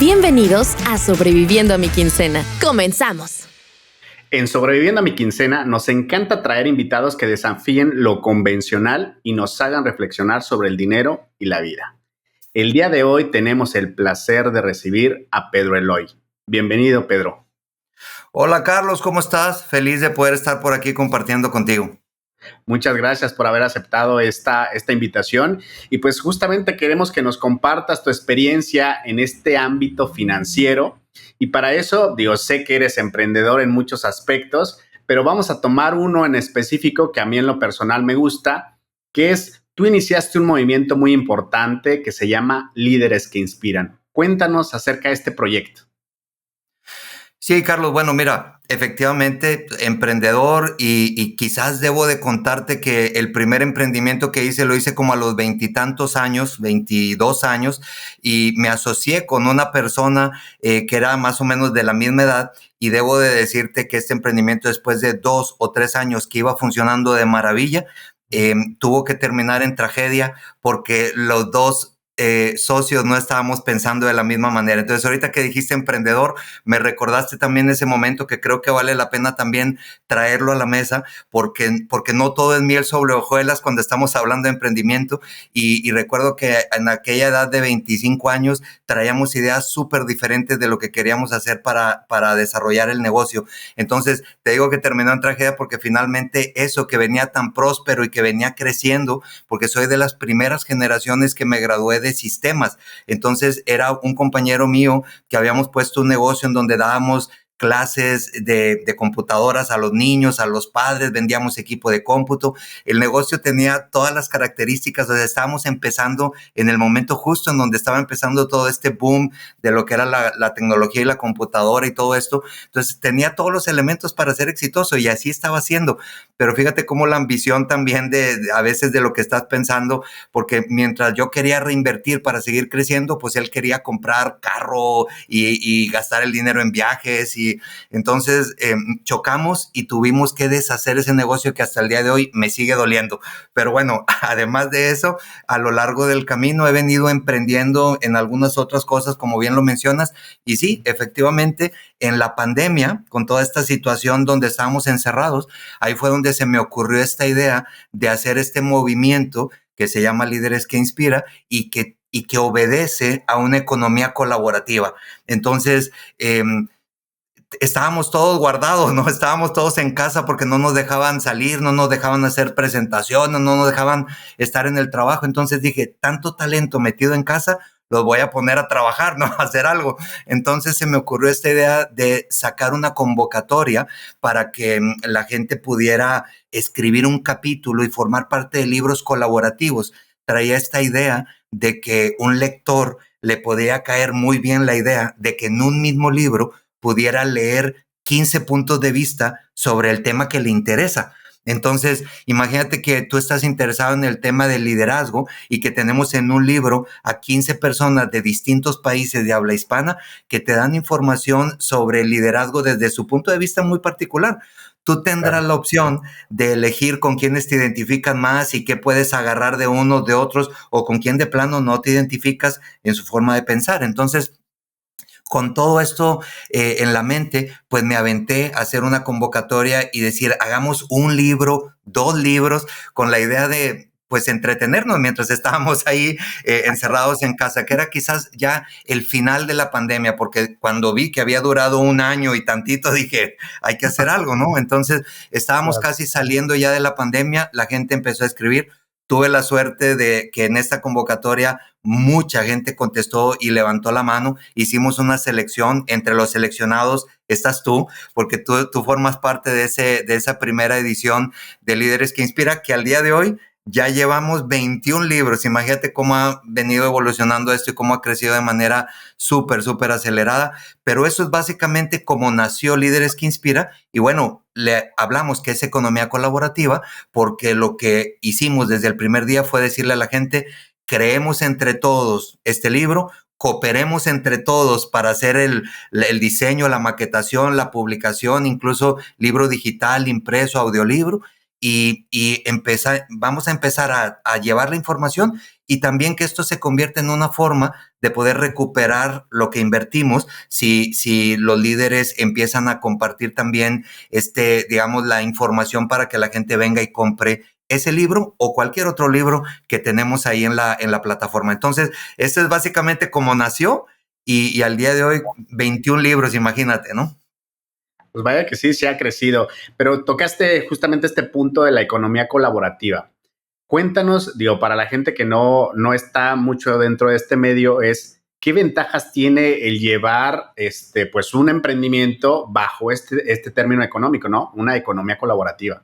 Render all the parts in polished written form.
Bienvenidos a Sobreviviendo a mi Quincena. ¡Comenzamos! En Sobreviviendo a mi Quincena nos encanta traer invitados que desafíen lo convencional y nos hagan reflexionar sobre el dinero y la vida. El día de hoy tenemos el placer de recibir a Pedro Eloy. Bienvenido, Pedro. Hola Carlos, ¿cómo estás? Feliz de poder estar por aquí compartiendo contigo. Muchas gracias por haber aceptado esta invitación y pues justamente queremos que nos compartas tu experiencia en este ámbito financiero y para eso, sé que eres emprendedor en muchos aspectos, pero vamos a tomar uno en específico que a mí en lo personal me gusta, que es, tú iniciaste un movimiento muy importante que se llama Líderes que Inspiran. Cuéntanos acerca de este proyecto. Sí, Carlos, bueno, mira, efectivamente, emprendedor y quizás debo de contarte que el primer emprendimiento que hice lo hice como a los 20 y tantos años, 22 años, y me asocié con una persona que era más o menos de la misma edad y debo de decirte que este emprendimiento después de 2 o 3 años que iba funcionando de maravilla, tuvo que terminar en tragedia porque los dos socios no estábamos pensando de la misma manera. Entonces, ahorita que dijiste emprendedor, me recordaste también ese momento que creo que vale la pena también traerlo a la mesa, porque no todo es miel sobre hojuelas cuando estamos hablando de emprendimiento. Y recuerdo que en aquella edad de 25 años traíamos ideas súper diferentes de lo que queríamos hacer para desarrollar el negocio. Entonces, te digo que terminó en tragedia porque finalmente eso que venía tan próspero y que venía creciendo, porque soy de las primeras generaciones que me gradué de sistemas. Entonces era un compañero mío que habíamos puesto un negocio en donde dábamos clases de computadoras a los niños, a los padres, vendíamos equipo de cómputo. El negocio tenía todas las características, o sea, estábamos empezando en el momento justo en donde estaba empezando todo este boom de lo que era la tecnología y la computadora y todo esto. Entonces tenía todos los elementos para ser exitoso y así estaba haciendo. Pero fíjate cómo la ambición también a veces de lo que estás pensando, porque mientras yo quería reinvertir para seguir creciendo, pues él quería comprar carro y gastar el dinero en viajes y entonces chocamos y tuvimos que deshacer ese negocio que hasta el día de hoy me sigue doliendo. Pero bueno, además de eso, a lo largo del camino he venido emprendiendo en algunas otras cosas, como bien lo mencionas, y sí, efectivamente, en la pandemia, con toda esta situación donde estábamos encerrados, ahí fue donde se me ocurrió esta idea de hacer este movimiento que se llama Líderes que Inspira y que obedece a una economía colaborativa. Entonces, estábamos todos guardados, ¿no? Estábamos todos en casa porque no nos dejaban salir, no nos dejaban hacer presentaciones, no nos dejaban estar en el trabajo. Entonces dije, tanto talento metido en casa, los voy a poner a trabajar, ¿no? A hacer algo. Entonces se me ocurrió esta idea de sacar una convocatoria para que la gente pudiera escribir un capítulo y formar parte de libros colaborativos. Traía esta idea de que un lector le podía caer muy bien la idea de que en un mismo libro pudiera leer 15 puntos de vista sobre el tema que le interesa. Entonces, imagínate que tú estás interesado en el tema del liderazgo y que tenemos en un libro a 15 personas de distintos países de habla hispana que te dan información sobre el liderazgo desde su punto de vista muy particular. Tú tendrás la opción de elegir con quiénes te identifican más y qué puedes agarrar de unos, de otros, o con quién de plano no te identificas en su forma de pensar. Entonces, con todo esto en la mente, pues me aventé a hacer una convocatoria y decir, hagamos un libro, 2 libros, con la idea de pues entretenernos mientras estábamos ahí encerrados en casa, que era quizás ya el final de la pandemia, porque cuando vi que había durado un año y tantito, dije, hay que hacer algo, ¿no? Entonces estábamos casi saliendo ya de la pandemia, la gente empezó a escribir. Tuve la suerte de que en esta convocatoria mucha gente contestó y levantó la mano. Hicimos una selección. Entre los seleccionados estás tú, porque tú formas parte de esa primera edición de Líderes que Inspira, que al día de hoy ya llevamos 21 libros. Imagínate cómo ha venido evolucionando esto y cómo ha crecido de manera súper, súper acelerada. Pero eso es básicamente cómo nació Líderes que Inspira. Y bueno, le hablamos que es economía colaborativa porque lo que hicimos desde el primer día fue decirle a la gente, creemos entre todos este libro, cooperemos entre todos para hacer el diseño, la maquetación, la publicación, incluso libro digital, impreso, audiolibro, vamos a empezar a llevar la información y también que esto se convierta en una forma de poder recuperar lo que invertimos si los líderes empiezan a compartir también digamos, la información para que la gente venga y compre ese libro o cualquier otro libro que tenemos ahí en la plataforma. Entonces, esto es básicamente como nació y al día de hoy 21 libros, imagínate, ¿no? Pues vaya que sí, se ha crecido, pero tocaste justamente este punto de la economía colaborativa. Cuéntanos, digo, para la gente que no está mucho dentro de este medio, ¿qué ventajas tiene el llevar pues un emprendimiento bajo este término económico, ¿no? Una economía colaborativa.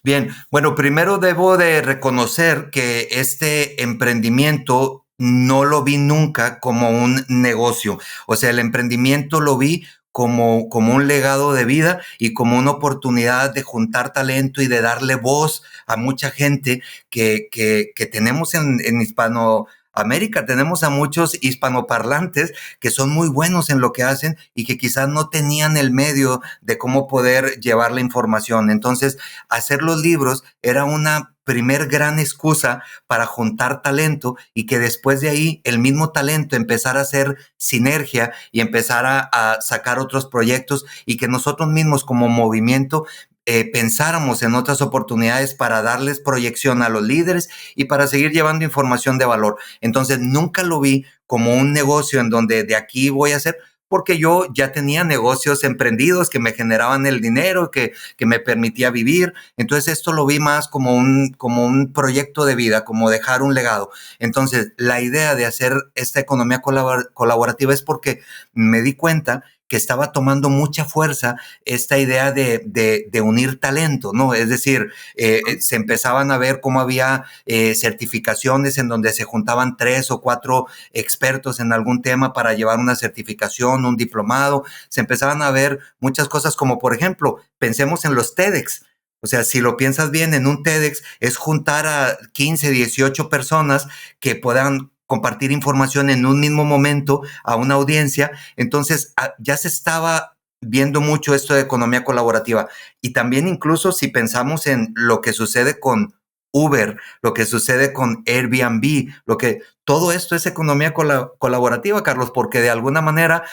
Bien, bueno, primero debo de reconocer que este emprendimiento no lo vi nunca como un negocio. O sea, el emprendimiento lo vi como un legado de vida y como una oportunidad de juntar talento y de darle voz a mucha gente que tenemos en Hispanoamérica. Tenemos a muchos hispanoparlantes que son muy buenos en lo que hacen y que quizás no tenían el medio de cómo poder llevar la información. Entonces, hacer los libros era una primer gran excusa para juntar talento y que después de ahí el mismo talento empezara a hacer sinergia y empezar a sacar otros proyectos y que nosotros mismos como movimiento pensáramos en otras oportunidades para darles proyección a los líderes y para seguir llevando información de valor. Entonces nunca lo vi como un negocio en donde de aquí voy a hacer, porque yo ya tenía negocios emprendidos que me generaban el dinero, que me permitía vivir. Entonces esto lo vi más como un proyecto de vida, como dejar un legado. Entonces la idea de hacer esta economía colaborativa es porque me di cuenta que estaba tomando mucha fuerza esta idea de unir talento, ¿no? Es decir, se empezaban a ver cómo había certificaciones en donde se juntaban 3 o 4 expertos en algún tema para llevar una certificación, un diplomado. Se empezaban a ver muchas cosas como, por ejemplo, pensemos en los TEDx. O sea, si lo piensas bien, en un TEDx es juntar a 15, 18 personas que puedan compartir información en un mismo momento a una audiencia. Entonces, ya se estaba viendo mucho esto de economía colaborativa. Y también incluso si pensamos en lo que sucede con Uber, lo que sucede con Airbnb, todo esto es economía colaborativa, Carlos, porque de alguna manera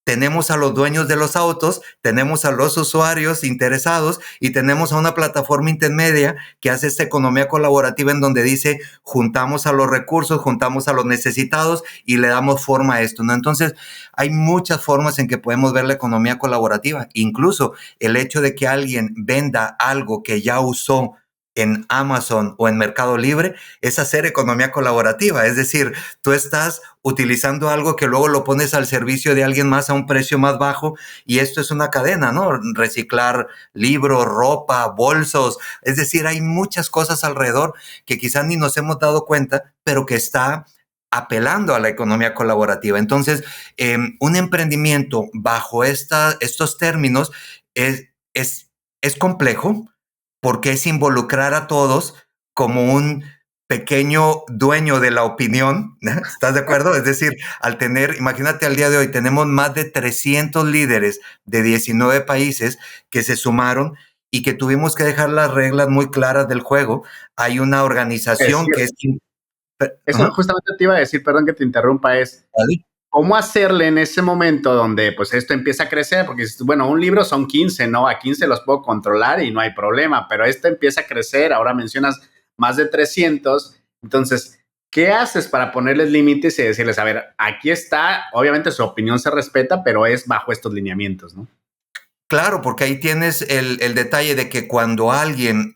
tenemos a los dueños de los autos, tenemos a los usuarios interesados y tenemos a una plataforma intermedia que hace esta economía colaborativa en donde dice juntamos a los recursos, juntamos a los necesitados y le damos forma a esto, ¿no? Entonces, hay muchas formas en que podemos ver la economía colaborativa. Incluso el hecho de que alguien venda algo que ya usó en Amazon o en Mercado Libre es hacer economía colaborativa. Es decir, tú estás utilizando algo que luego lo pones al servicio de alguien más a un precio más bajo y esto es una cadena, ¿no? Reciclar libros, ropa, bolsos. Es decir, hay muchas cosas alrededor que quizás ni nos hemos dado cuenta, pero que está apelando a la economía colaborativa. Entonces, un emprendimiento bajo estos términos es complejo, porque es involucrar a todos como un pequeño dueño de la opinión, ¿no? ¿Estás de acuerdo? Es decir, imagínate al día de hoy, tenemos más de 300 líderes de 19 países que se sumaron y que tuvimos que dejar las reglas muy claras del juego. Hay una organización que es... Eso justamente te iba a decir, perdón que te interrumpa, ¿Vale? ¿cómo hacerle en ese momento donde pues esto empieza a crecer? Porque, bueno, un libro son 15, ¿no? A 15 los puedo controlar y no hay problema, pero esto empieza a crecer, ahora mencionas más de 300, entonces, ¿qué haces para ponerles límites y decirles, a ver, aquí está, obviamente su opinión se respeta, pero es bajo estos lineamientos, ¿no? Claro, porque ahí tienes el detalle de que cuando alguien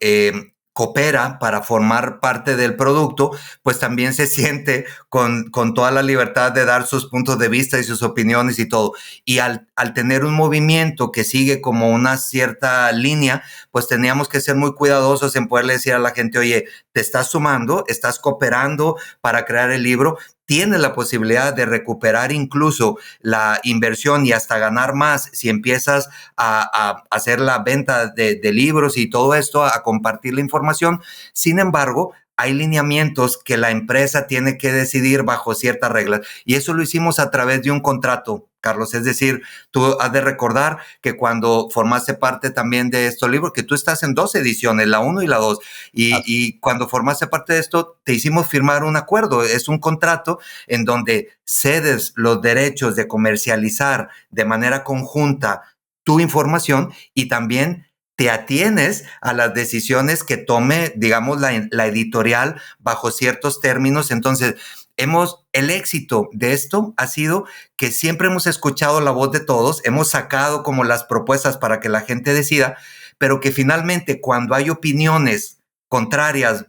coopera para formar parte del producto, pues también se siente con toda la libertad de dar sus puntos de vista y sus opiniones y todo. Y al tener un movimiento que sigue como una cierta línea, pues teníamos que ser muy cuidadosos en poderle decir a la gente, oye, te estás sumando, estás cooperando para crear el libro, tienes la posibilidad de recuperar incluso la inversión y hasta ganar más si empiezas a hacer la venta de libros y todo esto, a compartir la información. Sin embargo, hay lineamientos que la empresa tiene que decidir bajo ciertas reglas y eso lo hicimos a través de un contrato Carlos. Es decir, tú has de recordar que cuando formaste parte también de estos libros, que tú estás en 2 ediciones, la 1 y la 2, y cuando formaste parte de esto, te hicimos firmar un acuerdo, es un contrato en donde cedes los derechos de comercializar de manera conjunta tu información y también te atienes a las decisiones que tome, digamos, la editorial bajo ciertos términos. Entonces, el éxito de esto ha sido que siempre hemos escuchado la voz de todos, hemos sacado como las propuestas para que la gente decida, pero que finalmente cuando hay opiniones contrarias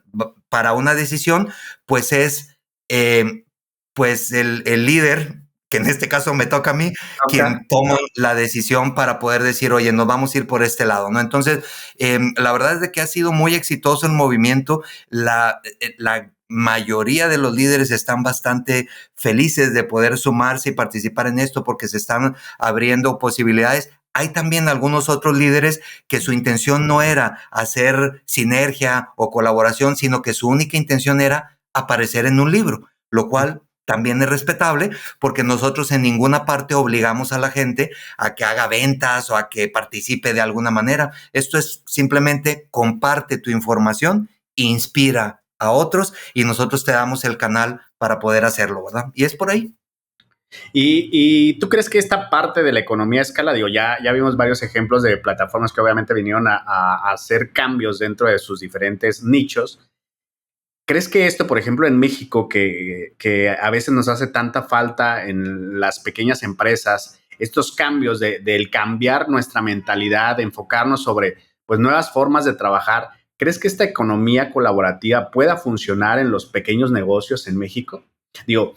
para una decisión, pues es pues el líder, que en este caso me toca a mí, quien toma la decisión para poder decir, oye, nos vamos a ir por este lado, ¿no? Entonces, la verdad es de que ha sido muy exitoso el movimiento. La mayoría de los líderes están bastante felices de poder sumarse y participar en esto porque se están abriendo posibilidades. Hay también algunos otros líderes que su intención no era hacer sinergia o colaboración, sino que su única intención era aparecer en un libro, lo cual también es respetable porque nosotros en ninguna parte obligamos a la gente a que haga ventas o a que participe de alguna manera. Esto es simplemente comparte tu información, inspira a otros y nosotros te damos el canal para poder hacerlo, ¿verdad? Y es por ahí. ¿Y tú crees que esta parte de la economía a escala, digo, ya vimos varios ejemplos de plataformas que obviamente vinieron a hacer cambios dentro de sus diferentes nichos? ¿Crees que esto, por ejemplo, en México, que a veces nos hace tanta falta en las pequeñas empresas, estos cambios del cambiar nuestra mentalidad, de enfocarnos sobre pues, nuevas formas de trabajar, ¿crees que esta economía colaborativa pueda funcionar en los pequeños negocios en México? Digo,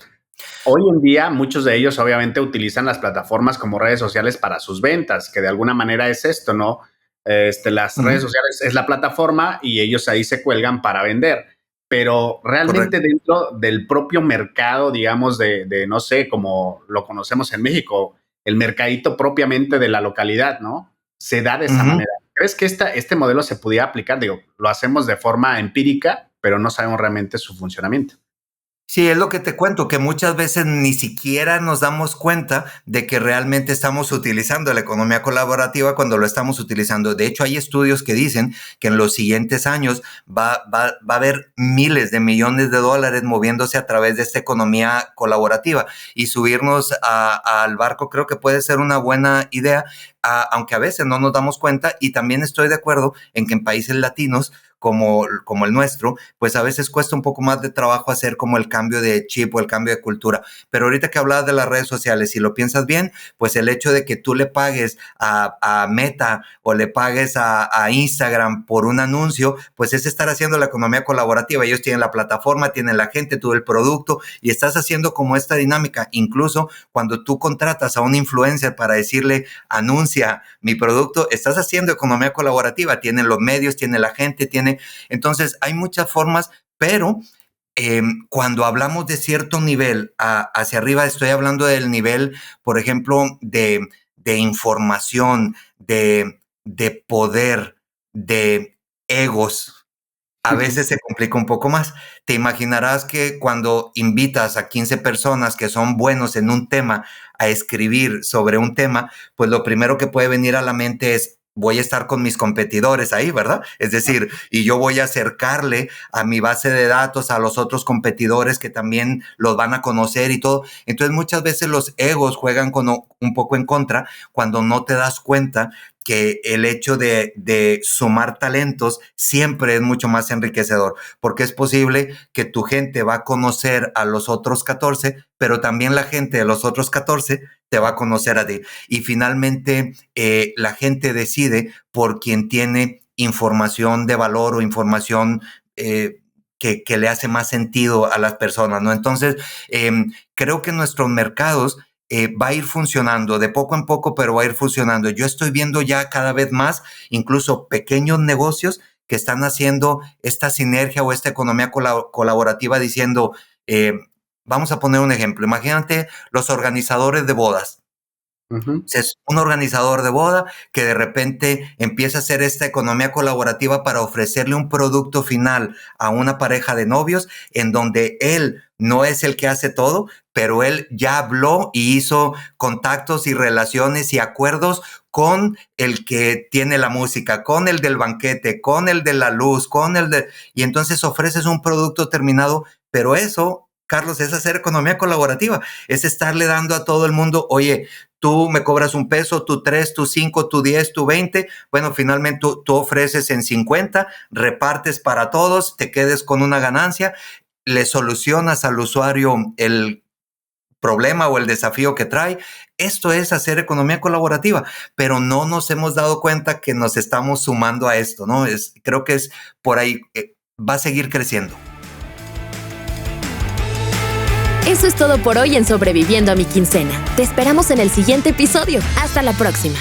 hoy en día muchos de ellos obviamente utilizan las plataformas como redes sociales para sus ventas, que de alguna manera es esto, ¿no? Las redes sociales es la plataforma y ellos ahí se cuelgan para vender. Pero realmente Correcto. dentro del propio mercado, digamos, de no sé, como lo conocemos en México, el mercadito propiamente de la localidad, ¿no? Se da de esa manera. ¿Crees que este modelo se pudiera aplicar? Digo, lo hacemos de forma empírica, pero no sabemos realmente su funcionamiento. Sí, es lo que te cuento, que muchas veces ni siquiera nos damos cuenta de que realmente estamos utilizando la economía colaborativa cuando lo estamos utilizando. De hecho, hay estudios que dicen que en los siguientes años va a haber miles de millones de dólares moviéndose a través de esta economía colaborativa y subirnos al barco creo que puede ser una buena idea, aunque a veces no nos damos cuenta. Y también estoy de acuerdo en que en países latinos como el nuestro, pues a veces cuesta un poco más de trabajo hacer como el cambio de chip o el cambio de cultura. Pero ahorita que hablabas de las redes sociales, si lo piensas bien, pues el hecho de que tú le pagues a Meta o le pagues a Instagram por un anuncio, pues es estar haciendo la economía colaborativa. Ellos tienen la plataforma, tienen la gente, tú el producto y estás haciendo como esta dinámica. Incluso cuando tú contratas a un influencer para decirle, anuncia mi producto, estás haciendo economía colaborativa. Tienen los medios, tiene la gente, tiene. Entonces, hay muchas formas, pero cuando hablamos de cierto nivel hacia arriba, estoy hablando del nivel, por ejemplo, de información, de poder, de egos. A veces se complica un poco más. Te imaginarás que cuando invitas a 15 personas que son buenos en un tema a escribir sobre un tema, pues lo primero que puede venir a la mente es, voy a estar con mis competidores ahí, ¿verdad? Es decir, y yo voy a acercarle a mi base de datos a los otros competidores que también los van a conocer y todo. Entonces, muchas veces los egos juegan un poco en contra cuando no te das cuenta que el hecho de sumar talentos siempre es mucho más enriquecedor, porque es posible que tu gente va a conocer a los otros 14, pero también la gente de los otros 14 te va a conocer a ti. Y finalmente la gente decide por quien tiene información de valor o información que le hace más sentido a las personas, ¿no? Entonces, creo que nuestros mercados va a ir funcionando de poco en poco, pero va a ir funcionando. Yo estoy viendo ya cada vez más, incluso pequeños negocios que están haciendo esta sinergia o esta economía colaborativa diciendo, vamos a poner un ejemplo. Imagínate los organizadores de bodas. Es un organizador de boda que de repente empieza a hacer esta economía colaborativa para ofrecerle un producto final a una pareja de novios en donde él no es el que hace todo, pero él ya habló y hizo contactos y relaciones y acuerdos con el que tiene la música, con el del banquete, con el de la luz, y entonces ofreces un producto terminado, pero eso, Carlos, es hacer economía colaborativa, es estarle dando a todo el mundo, oye, tú me cobras un peso, tú 3, tú 5, tú 10, tú 20. Bueno, finalmente tú ofreces en 50, repartes para todos, te quedes con una ganancia, le solucionas al usuario el problema o el desafío que trae. Esto es hacer economía colaborativa, pero no nos hemos dado cuenta que nos estamos sumando a esto, ¿no? Creo que es por ahí, va a seguir creciendo. Eso es todo por hoy en Sobreviviendo a mi Quincena. Te esperamos en el siguiente episodio. Hasta la próxima.